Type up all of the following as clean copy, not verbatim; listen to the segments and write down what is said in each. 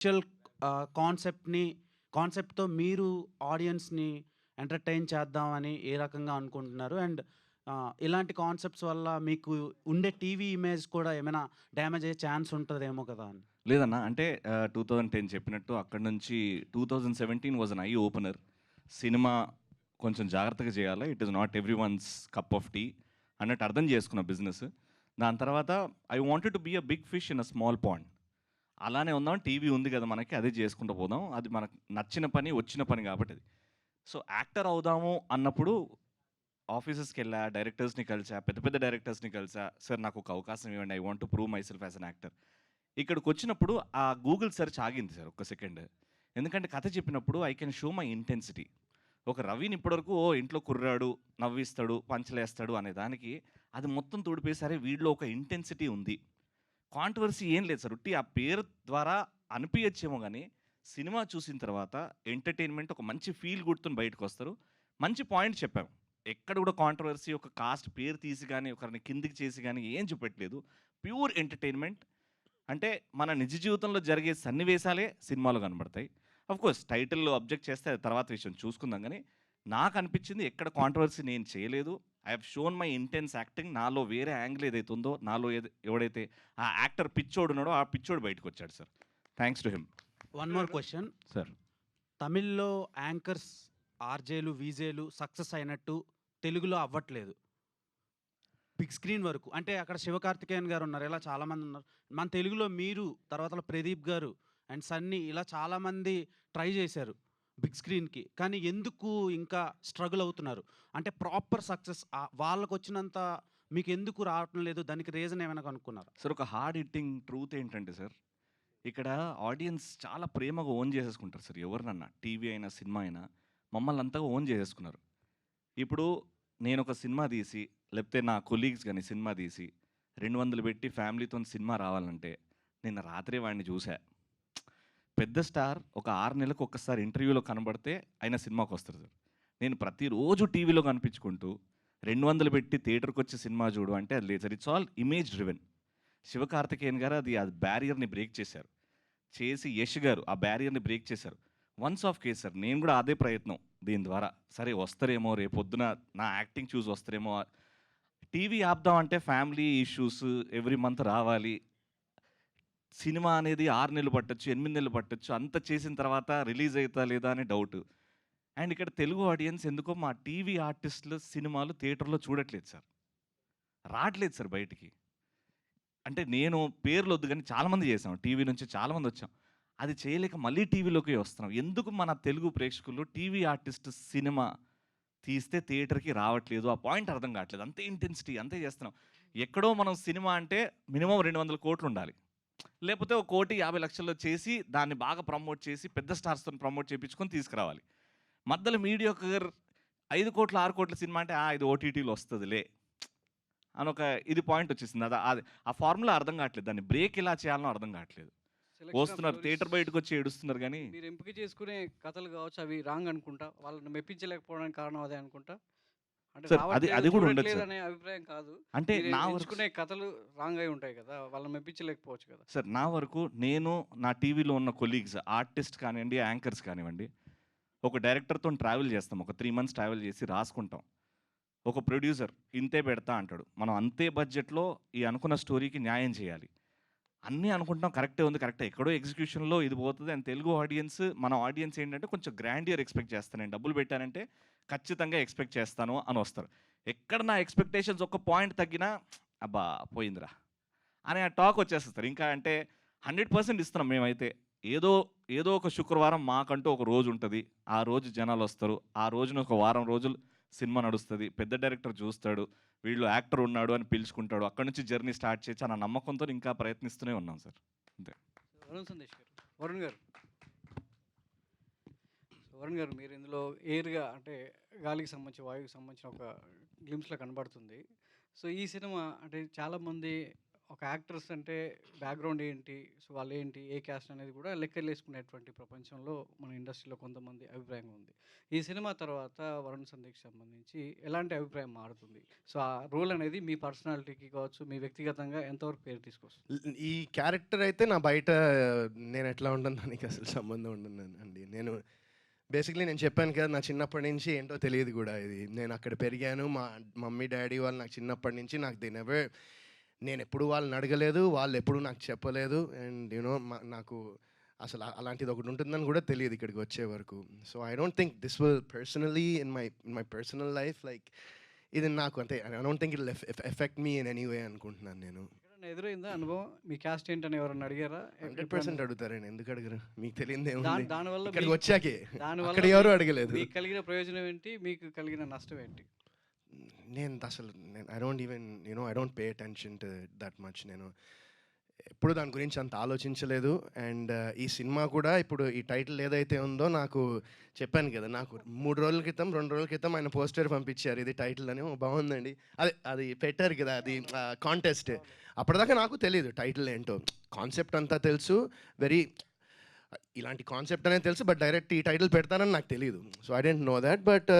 Actual కాన్సెప్ట్‌తో మీరు ఆడియన్స్‌ని ఎంటర్‌టైన్ చేద్దామని ఏ రకంగా అనుకుంటున్నారు? అండ్ ఇలాంటి కాన్సెప్ట్స్ వల్ల మీకు ఉండే టీవీ ఇమేజ్ కూడా ఏమైనా డ్యామేజ్ అయ్యే ఛాన్స్ ఉంటదేమో కదా అని. లేదన్నా. అంటే 2010 చెప్పినట్టు అక్కడి నుంచి 2017 was an eye opener. Cinema కొంచెం జాగ్రత్తగా చేయాలి. It is not everyone's cup of tea అన్నట్టు అర్థం చేసుకున్న బిజినెస్. దాని తర్వాత I wanted to be a big fish in a small pond. అలానే ఉందాం, టీవీ ఉంది కదా మనకి, అదే చేసుకుంటూ పోదాం. అది మనకు నచ్చిన పని, వచ్చిన పని కాబట్టి అది. సో యాక్టర్ అవుదాము అన్నప్పుడు ఆఫీసెస్కి వెళ్ళా, డైరెక్టర్స్ని కలిసా, పెద్ద పెద్ద డైరెక్టర్స్ని కలిసా. సార్ నాకు ఒక అవకాశం ఇవ్వండి, I want to prove my self as an actor. ఇక్కడికి వచ్చినప్పుడు ఆ గూగుల్ సెర్చ్ ఆగింది సార్ ఒక్క సెకండ్. ఎందుకంటే కథ చెప్పినప్పుడు I can show my intensity. ఒక రవిని ఇప్పటివరకు ఓ ఇంట్లో కుర్రాడు, నవ్విస్తాడు, పంచలేస్తాడు అనే దానికి అది మొత్తం తోడిపోయేసరే వీడిలో ఒక ఇంటెన్సిటీ ఉంది. కాంట్రవర్సీ ఏం లేదు సార్. ఉట్టి ఆ పేరు ద్వారా అనిపించచ్చేమో కానీ సినిమా చూసిన తర్వాత ఎంటర్టైన్మెంట్ ఒక మంచి ఫీల్ గుర్తుని బయటకు వస్తారు. మంచి పాయింట్ చెప్పాం. ఎక్కడ కూడా కాంట్రవర్సీ ఒక కాస్ట్ పేరు తీసి కానీ ఒకరిని కిందికి చేసి కానీ ఏం చూపెట్టలేదు. Pure entertainment. అంటే మన నిజ జీవితంలో జరిగే సన్నివేశాలే సినిమాలో కనబడతాయి. కోర్స్ టైటిల్లో అబ్జెక్ట్ చేస్తే అది తర్వాత విషయం చూసుకుందాం. కానీ నాకు అనిపించింది ఎక్కడ కాంట్రవర్సీ నేను చేయలేదు. I have shown my intense acting. నాలో వేరే యాంగిల్ ఏదైతే ఉందో, నాలో ఎవడైతే ఆ యాక్టర్ పిచ్చోడు ఉన్నాడో ఆ పిచ్చోడు బయటకు వచ్చాడు sir. Thanks to him. One more question. Sir, తమిళ్‌లో యాంకర్స్, ఆర్‌జేలు, వీజేలు సక్సెస్ అయినట్టు తెలుగులో అవ్వట్లేదు. బిగ్ స్క్రీన్ వరకు. అంటే అక్కడ 'శివకార్తికేయన్' గారున్నారు. ఇలా చాలామందున్నారు. మన తెలుగులో మీరు, తర్వాతల 'ప్రదీప్' గారు అండ్ 'సన్నీ' ఇలా చాలామంది ట్రై చేశారు బిగ్ స్క్రీన్‌కి. కానీ ఎందుకు ఇంకా స్ట్రగుల్ అవుతున్నారు? అంటే ప్రాపర్ సక్సెస్ వాళ్ళకొచ్చినంత మీకెందుకు రావటం లేదు? దానికి రీజన్ ఏమైనా కనుక్కున్నారా? సార్ ఒక హార్డ్ హిట్టింగ్ ట్రూత్ ఏంటంటే సార్, ఇక్కడ ఆడియన్స్ చాలా ప్రేమగా ఓన్ చేసేసుకుంటారు సార్. ఎవరినన్నా టీవీ అయినా సినిమా అయినా మమ్మల్ని అంతగా ఓన్ చేసేసుకున్నారు. ఇప్పుడు నేను ఒక సినిమా తీసి, లేకపోతే నా కొలీగ్స్ కానీ సినిమా తీసి 200 పెట్టి ఫ్యామిలీతో సినిమా రావాలంటే నిన్న రాత్రే వాడిని చూసా. పెద్ద స్టార్ ఒక 6 నెలలకు ఒక్కసారి ఇంటర్వ్యూలో కనబడితే ఆయన సినిమాకి వస్తారు సార్. నేను ప్రతిరోజు టీవీలో కనిపించుకుంటూ 200 పెట్టి థియేటర్కి వచ్చి సినిమా చూడు అంటే అది లేదు sir. It's all image driven. Sivakarthikeyan గారు అది బ్యారియర్ని బ్రేక్ చేశారు. చేసి యష్ గారు ఆ బ్యారియర్ని బ్రేక్ చేశారు. Once of case sir. నేను కూడా అదే ప్రయత్నం దీని ద్వారా. సరే వస్తారేమో, రేపొద్దున నా యాక్టింగ్ చూసి వస్తారేమో. టీవీ ఆపుదామంటే ఫ్యామిలీ ఇష్యూస్, ఎవ్రీ మంత్ రావాలి. సినిమా అనేది 6 నెలలు పట్టొచ్చు, 8 నెలలు పట్టొచ్చు. అంత చేసిన తర్వాత రిలీజ్ అవుతా లేదా అని డౌట్. అండ్ ఇక్కడ తెలుగు ఆడియన్స్ ఎందుకో మా టీవీ ఆర్టిస్టులు సినిమాలు థియేటర్లో చూడట్లేదు సార్. రావట్లేదు సార్ బయటికి. అంటే నేను పేర్లు వద్దు కానీ చాలామంది చేసాం. టీవీ నుంచి చాలామంది వచ్చాం. అది చేయలేక మళ్ళీ టీవీలోకి వస్తున్నాం. ఎందుకు మన తెలుగు ప్రేక్షకులు టీవీ ఆర్టిస్ట్ సినిమా తీస్తే థియేటర్కి రావట్లేదు? ఆ పాయింట్ అర్థం కావట్లేదు. అంతే ఇంటెన్సిటీ, అంతే చేస్తున్నాం. ఎక్కడో మనం సినిమా అంటే మినిమం 200 కోట్లు ఉండాలి. లేకపోతే ఒక 1,50,00,000 చేసి దాన్ని బాగా ప్రమోట్ చేసి పెద్ద స్టార్స్తో ప్రమోట్ చేయించుకొని తీసుకురావాలి. మధ్యలో మీడియోకర్ 5 కోట్ల 6 కోట్ల సినిమా అంటే ఇది ఓటీటీలో వస్తుందిలే అని ఒక ఇది పాయింట్ వచ్చేసింది. అది ఆ ఫార్ములా అర్థం కావట్లేదు. దాన్ని బ్రేక్ ఎలా చేయాలనో అర్థం కావట్లేదు. సెలక్షన్ ఆఫ్ వస్తున్నారు స్టోరీస్. థియేటర్ బయటకు వచ్చి ఏడుస్తున్నారు కానీ మీరు ఎంపిక చేసుకునే కథలు కావచ్చు, అవి రాంగ్ అనుకుంటా. వాళ్ళని మెప్పించలేకపోవడానికి కారణం అదే అనుకుంటా. అంటే సార్ అది రావట్లేదు, అది కూడా ఉండదు చూడట్లేదు సార్. అనే అభిప్రాయం కాదు. అంటే మీరు నా వరకు ఎంచుకునే కథలు రాంగ్ అయి ఉంటాయి కదా! వాళ్ళని మెప్పించలేకపోవచ్చు కదా! సార్, నా వరకు నేను నా టీవీలో ఉన్న కొలీగ్స్ ఆర్టిస్ట్ కానివ్వండి, యాంకర్స్ కానివ్వండి, ఒక డైరెక్టర్తో ట్రావెల్ చేస్తాం. ఒక 3 మంత్స్ ట్రావెల్ చేసి రాసుకుంటాం. ఒక ప్రొడ్యూసర్ ఇంతే పెడతా అంటాడు. మనం అంతే బడ్జెట్లో ఈ అనుకున్న స్టోరీకి న్యాయం చేయాలి. అన్నీ అనుకుంటాం కరెక్టే ఉంది, కరెక్టే. ఎక్కడో ఎగ్జిక్యూషన్లో ఇది పోతుంది. అండ్ తెలుగు ఆడియన్స్, మన ఆడియన్స్ ఏంటంటే కొంచెం గ్రాండియర్ ఎక్స్పెక్ట్ చేస్తాను. నేను డబ్బులు పెట్టానంటే ఖచ్చితంగా ఎక్స్పెక్ట్ చేస్తాను అని వస్తారు. ఎక్కడ నా ఎక్స్పెక్టేషన్స్ ఒక పాయింట్ తగ్గినా అబ్బా పోయిందిరా అనే ఆ టాక్ వచ్చేస్తుంది సార్. ఇంకా అంటే 100% ఇస్తున్నాం మేమైతే. ఏదో ఏదో ఒక శుక్రవారం మాకంటూ ఒక రోజు ఉంటుంది. ఆ రోజు జనాలు వస్తారు. ఆ రోజున ఒక వారం రోజులు సినిమా నడుస్తుంది. పెద్ద డైరెక్టర్ చూస్తాడు, వీళ్ళు యాక్టర్ ఉన్నాడు అని పిలుచుకుంటాడు. అక్కడి నుంచి జర్నీ స్టార్ట్ చేయొచ్చు అన్న నమ్మకంతో ఇంకా ప్రయత్నిస్తూనే ఉన్నాం సార్. అంతే. వరుణ్ సందేశ్ గారు, వరుణ్ గారు, వరుణ్ గారు మీరు ఇందులో ఎయిర్‌గా అంటే గాలికి సంబంధించి, వాయువుకి సంబంధించిన ఒక గ్లింప్స్‌లా కనబడుతుంది. సో, ఈ సినిమా అంటే చాలామంది ఒక యాక్టర్స్ అంటే బ్యాక్‌గ్రౌండ్ ఏంటి? సో వాళ్ళేంటి? ఏ క్యాస్ట్ అనేది కూడా లెక్కలేసుకునేటువంటి ప్రపంచంలో మన ఇండస్ట్రీలో కొంతమంది అభిప్రాయం ఉంది. ఈ సినిమా తర్వాత 'వరుణ్ సందేశ్‌కి' సంబంధించి ఎలాంటి అభిప్రాయం మారుతుంది? సో ఆ రోల్ అనేది మీ పర్సనాలిటీకి కావచ్చు, మీ వ్యక్తిగతంగా ఎంతవరకు పేరు తీసుకొస్తుంది? ఈ క్యారెక్టర్ అయితే నా బయట నేను ఎట్లా ఉంటానో దానికి అసలు సంబంధం ఉండదండి. నేను బేసిక్‌లీ నేను చెప్పాను కదా! నా చిన్నప్పటి నుంచి ఏంటో తెలీదు గూడా ఇది. నేను అక్కడ పెరిగాను. మా మమ్మీ, డ్యాడీ వాళ్ళు నాకు చిన్నప్పటి నుంచి నాకు దే నెవర్ నేనెప్పుడు వాళ్ళని అడగలేదు. వాళ్ళెప్పుడు నాకు చెప్పలేదు. అండ్ నాకు అసలు అలాంటిది ఒకటి ఉంటుందని కూడా తెలీదు ఇక్కడికి వచ్చే వరకు. So, I don't think this will personally in my personal life like ఇది నాకు అంతే I don't think it will effect me in any way అనుకుంటున్నాను నేను. ఎప్పుడైనా ఎదురైందా అనుభవం? మీ క్యాస్ట్ ఏంటని ఎవరైనా అడిగారా? 100% అడుగుతారండి. ఎందుకు అడగరు? మీకు తెలియనిదే దాని ఉంది. దానివల్ల ఇక్కడికి వచ్చాకే. దానివల్ల అక్కడ ఎవరు అడగలేదు. మీకు కలిగిన ప్రయోజనం ఏంటి? మీకు కలిగిన నష్టం ఏంటి? నేను అసలు I don't even I don't pay attention to that much. నేను ఎప్పుడు దాని గురించి అంత ఆలోచించలేదు. అండ్ ఈ సినిమా కూడా ఇప్పుడు ఈ టైటిల్ ఏదైతే ఉందో నాకు చెప్పాను కదా, నాకు 2 రోజుల క్రితం ఆయన పోస్టర్ పంపించారు. ఇది టైటిల్ అని. బాగుందండి. అది పెట్టారు కదా, అది కాంటెస్ట్. అప్పటిదాకా నాకు తెలియదు టైటిల్ ఏంటో. కాన్సెప్ట్ అంతా తెలుసు. వెరీ ఇలాంటి కాన్సెప్ట్ అనేది తెలుసు. బట్ డైరెక్ట్ ఈ టైటిల్ పెడతారని నాకు తెలియదు. So I don't know that. But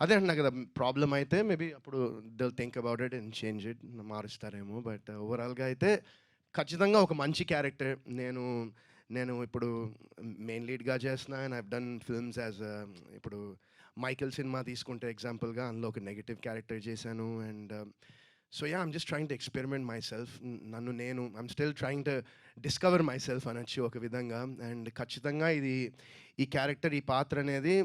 అదే అంటున్నా కదా, ప్రాబ్లం అయితే మేబీ అప్పుడు they think about it and change it, మారుస్తారేమో. బట్ ఓవరాల్గా అయితే ఖచ్చితంగా ఒక మంచి క్యారెక్టర్. నేను ఇప్పుడు మెయిన్ లీడ్గా చేస్తున్నా. And I've done films as ఇప్పుడు మైకెల్ సినిమా తీసుకుంటే ఎగ్జాంపుల్గా అందులో ఒక నెగిటివ్ క్యారెక్టర్ చేశాను. And so yeah, I'm just trying to experiment my self. I'm still trying to discover my self అనొచ్చు ఒక విధంగా. అండ్ ఖచ్చితంగా ఈ క్యారెక్టర్, ఈ పాత్ర అనేది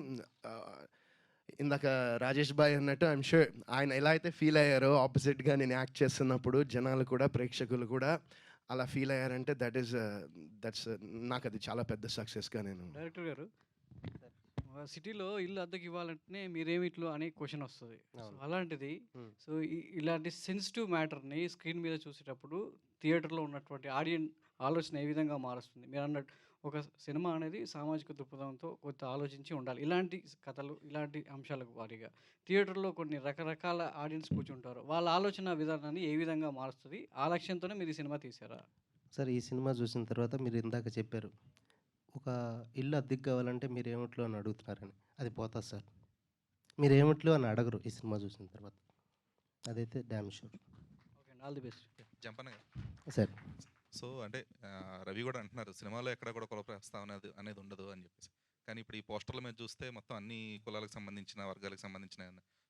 ఇందాక రాజేష్ భాయ్ అన్నట్టు ఐఎమ్ షూర్ ఆయన ఎలా అయితే ఫీల్ అయ్యారో ఆపోజిట్గా నేను యాక్ట్ చేస్తున్నప్పుడు, జనాలు కూడా, ప్రేక్షకులు కూడా అలా ఫీల్ అయ్యారంటే దట్స్ నాకు అది చాలా పెద్ద సక్సెస్గా నేను. డైరెక్టర్ గారు, సిటీలో ఇల్లు అద్దెకి ఇవ్వాలంటేనే మీరేమిట్లు అనే క్వశ్చన్ వస్తుంది. సో అవును. అలాంటిది Hmm. సో ఇలాంటి సెన్సిటివ్ మ్యాటర్ని స్క్రీన్ మీద చూసేటప్పుడు థియేటర్లో ఉన్నటువంటి ఆడియన్స్ ఆలోచన ఏ విధంగా మారుస్తుంది? మీరు అన్నట్టు ఒక సినిమా అనేది సామాజిక దృక్పథంతో కొంత ఆలోచించి ఉండాలి. ఇలాంటి కథలు, ఇలాంటి అంశాలకు వారీగా థియేటర్లో కొన్ని రకరకాల ఆడియన్స్ కూర్చుంటారు. వాళ్ళ ఆలోచన విధానాన్ని ఏ విధంగా మారుస్తుంది? ఆ లక్ష్యంతోనే మీరు ఈ సినిమా తీశారా? సార్, ఈ సినిమా చూసిన తర్వాత మీరు ఇందాక చెప్పారు, ఒక ఇల్లు అద్దెకు కావాలంటే మీరు ఏమిట్లో అని అడుగుతున్నారని. అది పోతుంది సార్. మీరు ఏమిట్లో అని అడగరు ఈ సినిమా చూసిన తర్వాత. అదైతే damn sure. Okay, all the best. Jampanna garu. Sir, so అంటే రవి కూడా అంటున్నారు సినిమాలో ఎక్కడ కూడా కుల ప్రస్తావన అనేది ఉండదు అని చెప్పేసి. కానీ ఇప్పుడు ఈ పోస్టర్ల మీద చూస్తే మొత్తం అన్ని కులాలకు సంబంధించిన, వర్గాలకు సంబంధించిన.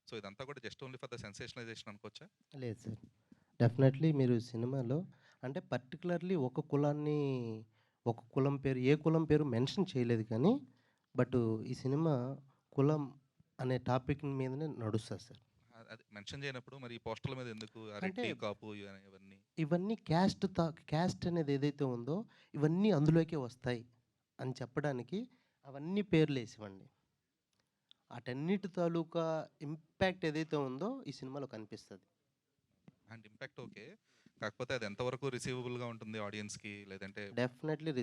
సో ఇదంతా కూడా జస్ట్ ఓన్లీ ఫర్ ద సెన్సేషనలైజేషన్ అనుకోవచ్చా? లేదు సార్. డెఫినెట్లీ మీరు సినిమాలో అంటే పర్టికులర్లీ ఒక కులాన్ని, ఒక కులం పేరు, ఏ కులం పేరు మెన్షన్ చేయలేదు. కానీ బట్ ఈ సినిమా కులం అనే టాపిక్ మీదనే నడుస్తుంది సార్. అది మెన్షన్ చేయనప్పుడు మరి ఈ పోస్టర్ల మీద ఎందుకు ఆ రెడ్డి, అంటే- కాపు ఇవన్నీ? ఇవన్నీ క్యాస్ట్ అనేది ఏదైతే ఉందో ఇవన్నీ అందులోకే వస్తాయి అని చెప్పడానికి అవన్నీ పేర్లు వేసివ్వండి. వాటన్నిటి తాలూకా ఇంపాక్ట్ ఏదైతే ఉందో ఈ సినిమాలో కనిపిస్తుంది. అండ్ ఇంపాక్ట్ ఓకే, కాకపోతే అది ఎంతవరకు రిసీవబుల్గా ఉంటుంది ఆడియన్స్కి, లేదంటే డెఫినెట్లీ